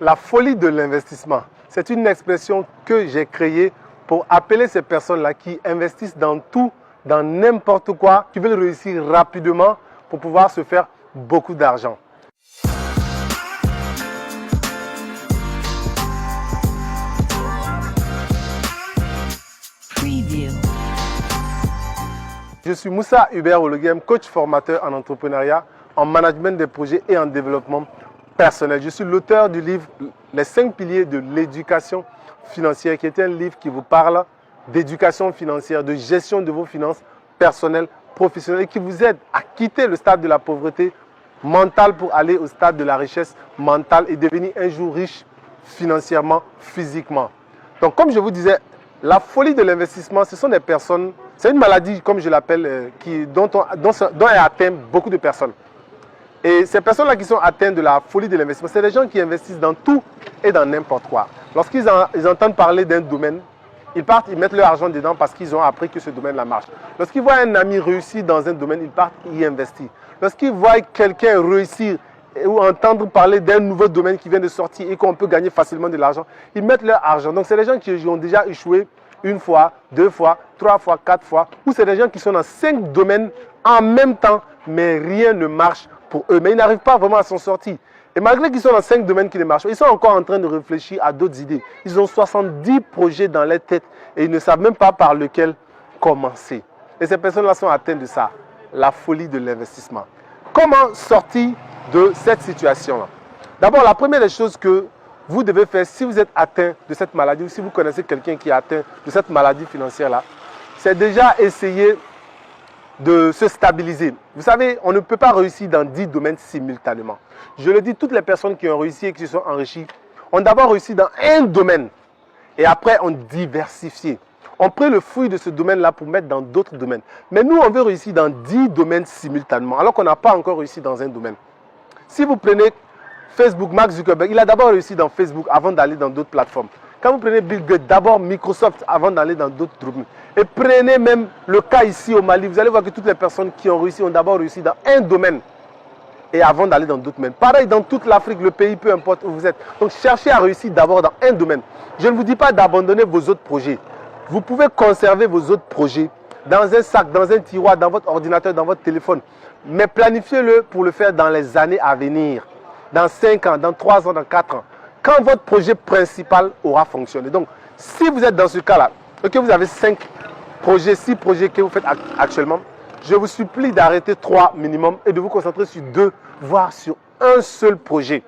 La folie de l'investissement, c'est une expression que j'ai créée pour appeler ces personnes-là qui investissent dans tout, dans n'importe quoi, qui veulent réussir rapidement pour pouvoir se faire beaucoup d'argent. Je suis Moussa Hubert Ologhem, coach formateur en entrepreneuriat, en management des projets et en développement personnel. Je suis l'auteur du livre Les 5 piliers de l'éducation financière, qui est un livre qui vous parle d'éducation financière, de gestion de vos finances personnelles, professionnelles, et qui vous aide à quitter le stade de la pauvreté mentale pour aller au stade de la richesse mentale et devenir un jour riche financièrement, physiquement. Donc, comme je vous disais, la folie de l'investissement, ce sont des personnes, c'est une maladie, comme je l'appelle, dont est atteint beaucoup de personnes. Et ces personnes-là qui sont atteintes de la folie de l'investissement, c'est des gens qui investissent dans tout et dans n'importe quoi. Lorsqu'ils entendent parler d'un domaine, ils partent, ils mettent leur argent dedans parce qu'ils ont appris que ce domaine-là marche. Lorsqu'ils voient un ami réussir dans un domaine, ils partent y investir. Lorsqu'ils voient quelqu'un réussir ou entendre parler d'un nouveau domaine qui vient de sortir et qu'on peut gagner facilement de l'argent, ils mettent leur argent. Donc c'est des gens qui ont déjà échoué une fois, 2 fois, 3 fois, 4 fois, ou c'est des gens qui sont dans 5 domaines en même temps, mais rien ne marche pour eux. Mais ils n'arrivent pas vraiment à s'en sortir. Et malgré qu'ils sont dans 5 domaines qui ne marchent pas, ils sont encore en train de réfléchir à d'autres idées. Ils ont 70 projets dans leur tête et ils ne savent même pas par lequel commencer. Et ces personnes-là sont atteintes de ça, la folie de l'investissement. Comment sortir de cette situation-là? D'abord, la première des choses que vous devez faire si vous êtes atteint de cette maladie ou si vous connaissez quelqu'un qui est atteint de cette maladie financière-là, c'est déjà essayer de se stabiliser. Vous savez, on ne peut pas réussir dans 10 domaines simultanément. Je le dis, toutes les personnes qui ont réussi et qui se sont enrichies ont d'abord réussi dans un domaine et après ont diversifié. On prend le fruit de ce domaine-là pour mettre dans d'autres domaines. Mais nous, on veut réussir dans 10 domaines simultanément alors qu'on n'a pas encore réussi dans un domaine. Si vous prenez Facebook, Mark Zuckerberg, il a d'abord réussi dans Facebook avant d'aller dans d'autres plateformes. Quand vous prenez Bill Gates, d'abord Microsoft avant d'aller dans d'autres domaines. Et prenez même le cas ici au Mali, vous allez voir que toutes les personnes qui ont réussi ont d'abord réussi dans un domaine et avant d'aller dans d'autres domaines. Pareil dans toute l'Afrique, le pays, peu importe où vous êtes. Donc cherchez à réussir d'abord dans un domaine. Je ne vous dis pas d'abandonner vos autres projets. Vous pouvez conserver vos autres projets dans un sac, dans un tiroir, dans votre ordinateur, dans votre téléphone. Mais planifiez-le pour le faire dans les années à venir. Dans 5 ans, dans 3 ans, dans 4 ans. Quand votre projet principal aura fonctionné. Donc, si vous êtes dans ce cas-là, et que vous avez 5 projets, 6 projets que vous faites actuellement, je vous supplie d'arrêter 3 minimum et de vous concentrer sur 2, voire sur un seul projet.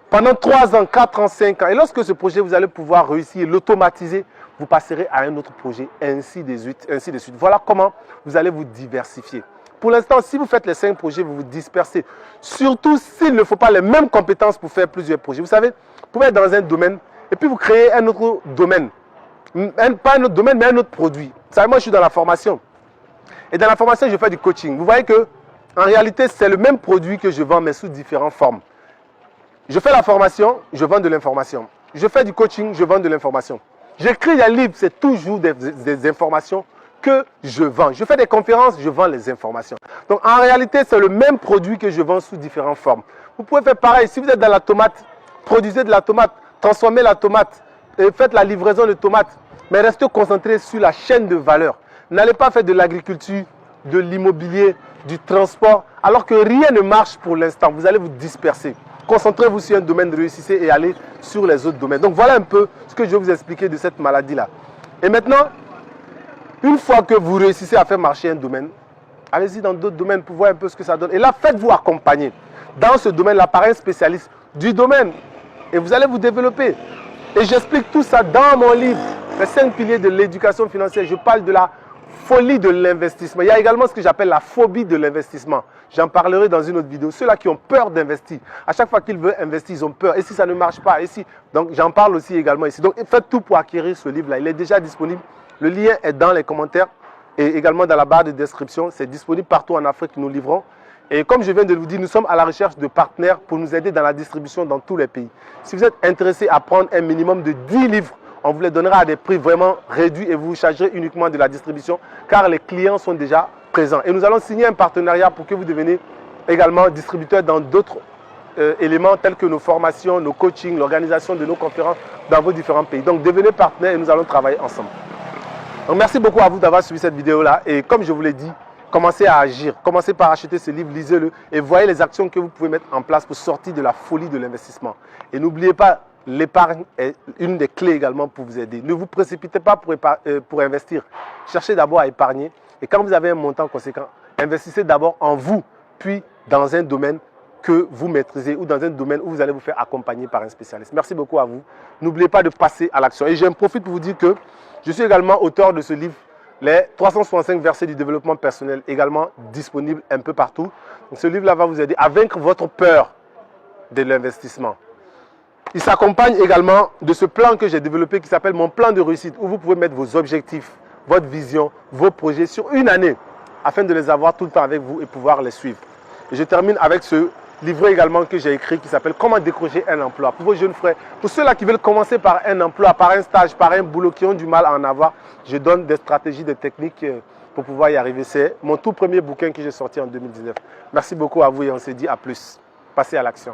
Pendant 3 ans, 4 ans, 5 ans. Et lorsque ce projet, vous allez pouvoir réussir, l'automatiser, vous passerez à un autre projet, ainsi de suite, ainsi de suite. Voilà comment vous allez vous diversifier. Pour l'instant, si vous faites les 5 projets, vous vous dispersez. Surtout s'il ne faut pas les mêmes compétences pour faire plusieurs projets. Vous savez, vous pouvez être dans un domaine et puis vous créez un autre domaine. Pas un autre domaine, mais un autre produit. Vous savez, moi, je suis dans la formation. Et dans la formation, je fais du coaching. Vous voyez que, en réalité, c'est le même produit que je vends, mais sous différentes formes. Je fais la formation, je vends de l'information. Je fais du coaching, je vends de l'information. J'écris des livres, c'est toujours des informations que je vends. Je fais des conférences, je vends les informations. Donc en réalité, c'est le même produit que je vends sous différentes formes. Vous pouvez faire pareil. Si vous êtes dans la tomate, produisez de la tomate, transformez la tomate, et faites la livraison de tomates. Mais restez concentré sur la chaîne de valeur. N'allez pas faire de l'agriculture, de l'immobilier, du transport, alors que rien ne marche pour l'instant. Vous allez vous disperser. Concentrez-vous sur un domaine, réussissez et allez sur les autres domaines. Donc voilà un peu ce que je vais vous expliquer de cette maladie-là. Et maintenant, une fois que vous réussissez à faire marcher un domaine, allez-y dans d'autres domaines pour voir un peu ce que ça donne. Et là, faites-vous accompagner dans ce domaine-là par un spécialiste du domaine. Et vous allez vous développer. Et j'explique tout ça dans mon livre, Les 5 piliers de l'éducation financière. Je parle de la folie de l'investissement. Il y a également ce que j'appelle la phobie de l'investissement. J'en parlerai dans une autre vidéo. Ceux-là qui ont peur d'investir. À chaque fois qu'ils veulent investir, ils ont peur. Et si ça ne marche pas? Et si... Donc j'en parle aussi également ici. Donc faites tout pour acquérir ce livre-là. Il est déjà disponible. Le lien est dans les commentaires et également dans la barre de description. C'est disponible partout en Afrique, nous livrons. Et comme je viens de vous dire, nous sommes à la recherche de partenaires pour nous aider dans la distribution dans tous les pays. Si vous êtes intéressé à prendre un minimum de 10 livres, on vous les donnera à des prix vraiment réduits et vous vous chargerez uniquement de la distribution car les clients sont déjà présents. Et nous allons signer un partenariat pour que vous deveniez également distributeur dans d'autres éléments tels que nos formations, nos coachings, l'organisation de nos conférences dans vos différents pays. Donc devenez partenaire et nous allons travailler ensemble. Donc merci beaucoup à vous d'avoir suivi cette vidéo-là. Et comme je vous l'ai dit, commencez à agir. Commencez par acheter ce livre, lisez-le et voyez les actions que vous pouvez mettre en place pour sortir de la folie de l'investissement. Et n'oubliez pas, l'épargne est une des clés également pour vous aider. Ne vous précipitez pas pour investir. Cherchez d'abord à épargner. Et quand vous avez un montant conséquent, investissez d'abord en vous, puis dans un domaine que vous maîtrisez ou dans un domaine où vous allez vous faire accompagner par un spécialiste. Merci beaucoup à vous. N'oubliez pas de passer à l'action. Et j'en profite pour vous dire que je suis également auteur de ce livre, les 365 versets du développement personnel, également disponible un peu partout. Donc, ce livre-là va vous aider à vaincre votre peur de l'investissement. Il s'accompagne également de ce plan que j'ai développé qui s'appelle mon plan de réussite, où vous pouvez mettre vos objectifs, votre vision, vos projets sur une année afin de les avoir tout le temps avec vous et pouvoir les suivre. Et je termine avec ce livret également que j'ai écrit qui s'appelle Comment décrocher un emploi. Pour vos jeunes frères, pour ceux-là qui veulent commencer par un emploi, par un stage, par un boulot, qui ont du mal à en avoir, je donne des stratégies, des techniques pour pouvoir y arriver. C'est mon tout premier bouquin que j'ai sorti en 2019. Merci beaucoup à vous et on se dit à plus. Passez à l'action.